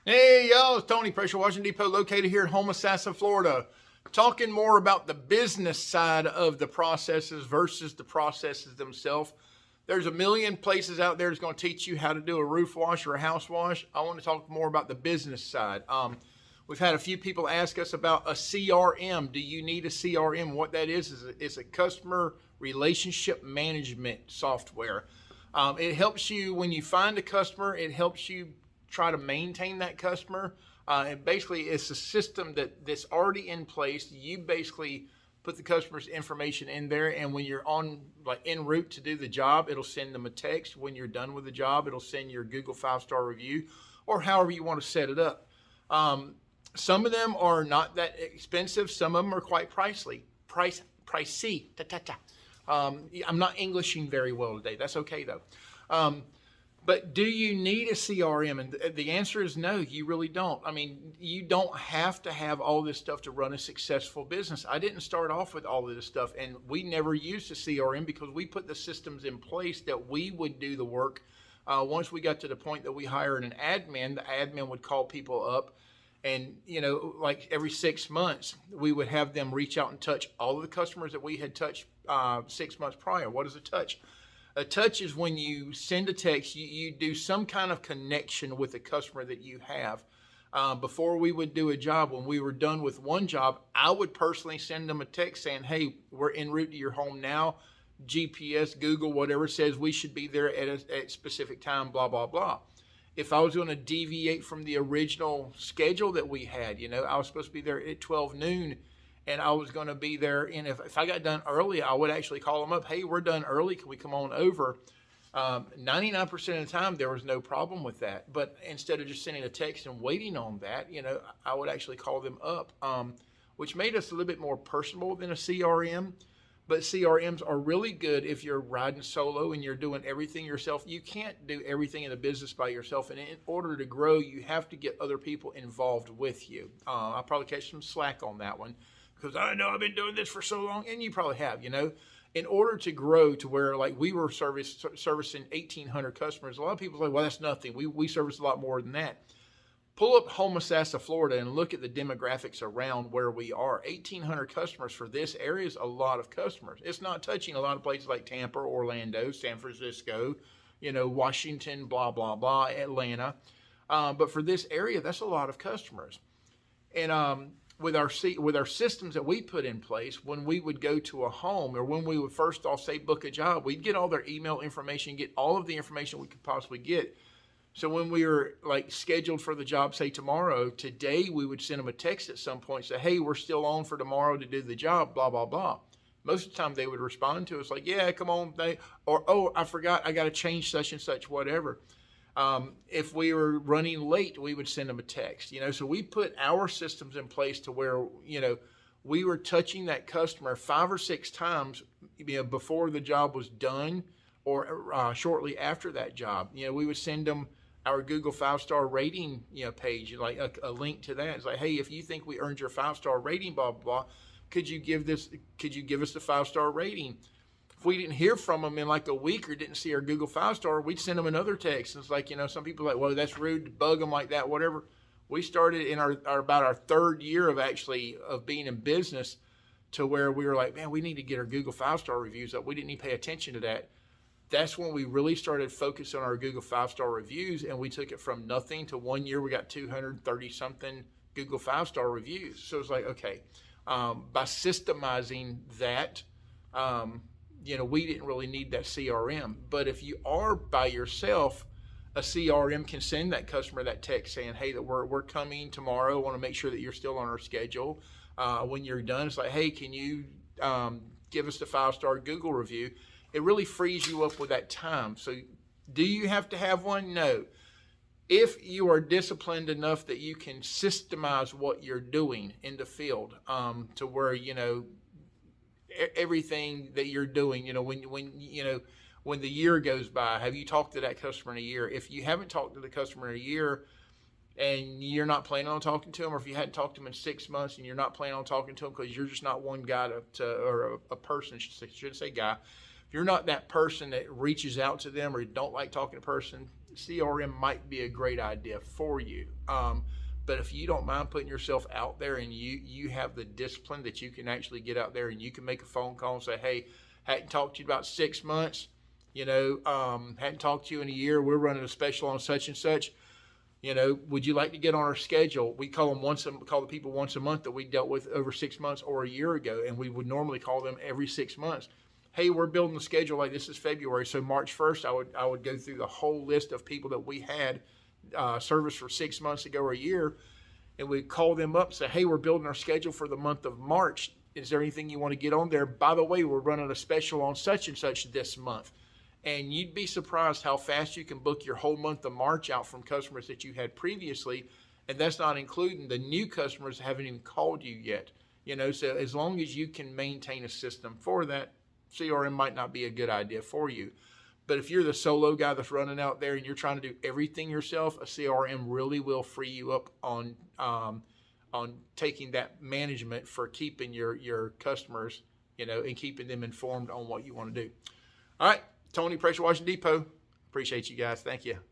Hey, y'all, it's Tony, Pressure Washing Depot, located here in Homosassa, Florida. Talking more about the business side of the processes versus the processes themselves. There's a million places out there that's going to teach you how to do a roof wash or a house wash. I want to talk more about the business side. We've had a few people ask us about a CRM. Do you need a CRM? What that is a customer relationship management software. It helps you when you find a customer. It helps you try to maintain that customer. And basically, it's a system that's already in place. You basically put the customer's information in there, and when you're on like en route to do the job, it'll send them a text. When you're done with the job, it'll send your Google 5-star review, or however you want to set it up. Some of them are not that expensive. Some of them are quite pricey. I'm not Englishing very well today. That's okay though. But do you need a CRM? And the answer is no, you really don't. I mean, you don't have to have all this stuff to run a successful business. I didn't start off with all of this stuff, and we never used a CRM because we put the systems in place that we would do the work. Once we got to the point that we hired an admin, the admin would call people up, and like every 6 months, we would have them reach out and touch all of the customers that we had touched 6 months prior. What is a touch? A touch is when you send a text, you do some kind of connection with the customer that you have. Before we would do a job, when we were done with one job, I would personally send them a text saying, hey, we're en route to your home now. GPS, Google, whatever says we should be there at a specific time, blah, blah, blah. If I was going to deviate from the original schedule that we had, I was supposed to be there at 12 noon. And I was going to be there. And if I got done early, I would actually call them up. Hey, we're done early. Can we come on over? 99% of the time, there was no problem with that. But instead of just sending a text and waiting on that, I would actually call them up, which made us a little bit more personable than a CRM. But CRMs are really good if you're riding solo and you're doing everything yourself. You can't do everything in a business by yourself. And in order to grow, you have to get other people involved with you. I'll probably catch some slack on that one, because I know I've been doing this for so long, and you probably have, in order to grow to where like we were servicing 1,800 customers. A lot of people say, well, that's nothing. We service a lot more than that. Pull up Homosassa, Florida, and look at the demographics around where we are. 1,800 customers for this area is a lot of customers. It's not touching a lot of places like Tampa, Orlando, San Francisco, Washington, blah, blah, blah, Atlanta. But for this area, that's a lot of customers. And with our systems that we put in place, when we would go to a home, or when we would first off say book a job, we'd get all their email information, get all of the information we could possibly get. So when we were like scheduled for the job, say tomorrow, today we would send them a text at some point, say, hey, we're still on for tomorrow to do the job, blah, blah, blah. Most of the time they would respond to us like, yeah, come on. Or, oh, I forgot, I got to change such and such, whatever. If we were running late, we would send them a text, so we put our systems in place to where, we were touching that customer 5 or 6 times, before the job was done, or shortly after that job. We would send them our Google 5-star rating, page, like a link to that. It's like, hey, if you think we earned your 5-star rating, blah, blah, blah, could you give us the 5-star rating? If we didn't hear from them in like a week or didn't see our Google 5-star, we'd send them another text. And it's like, some people are like, well, that's rude to bug them like that, whatever. We started in our about our 3rd year of being in business, to where we were like, man, we need to get our Google 5-star reviews up. We didn't even pay attention to that. That's when we really started focusing on our Google 5-star reviews, and we took it from nothing to 1 year we got 230 something Google 5-star reviews. So it's like, okay, by systemizing that, we didn't really need that CRM. But if you are by yourself, a CRM can send that customer that text saying, hey, that we're coming tomorrow. I want to make sure that you're still on our schedule. When you're done, it's like, hey, can you give us the 5-star Google review? It really frees you up with that time. So do you have to have one? No. If you are disciplined enough that you can systemize what you're doing in the field, to where, everything that you're doing, when the year goes by, have you talked to that customer in a year? If you haven't talked to the customer in a year and you're not planning on talking to them, or if you hadn't talked to them in 6 months and you're not planning on talking to them because you're just not one guy or a person, should say guy, if you're not that person that reaches out to them or don't like talking to person, CRM might be a great idea for you. But if you don't mind putting yourself out there and you have the discipline that you can actually get out there and you can make a phone call and say, hey, hadn't talked to you about 6 months, hadn't talked to you in a year. We're running a special on such and such. Would you like to get on our schedule? We call the people once a month that we dealt with over 6 months or a year ago, and we would normally call them every 6 months. Hey, we're building the schedule like this is February, so March 1st, I would go through the whole list of people that we had service for 6 months ago or a year, and we'd call them up and say, hey, we're building our schedule for the month of March. Is there anything you want to get on there? By the way, we're running a special on such and such this month. And you'd be surprised how fast you can book your whole month of March out from customers that you had previously. And that's not including the new customers that haven't even called you yet. So as long as you can maintain a system for that, CRM might not be a good idea for you. But if you're the solo guy that's running out there and you're trying to do everything yourself, a CRM really will free you up on taking that management for keeping your customers, and keeping them informed on what you want to do. All right. Tony, Pressure Washing Depot. Appreciate you guys. Thank you.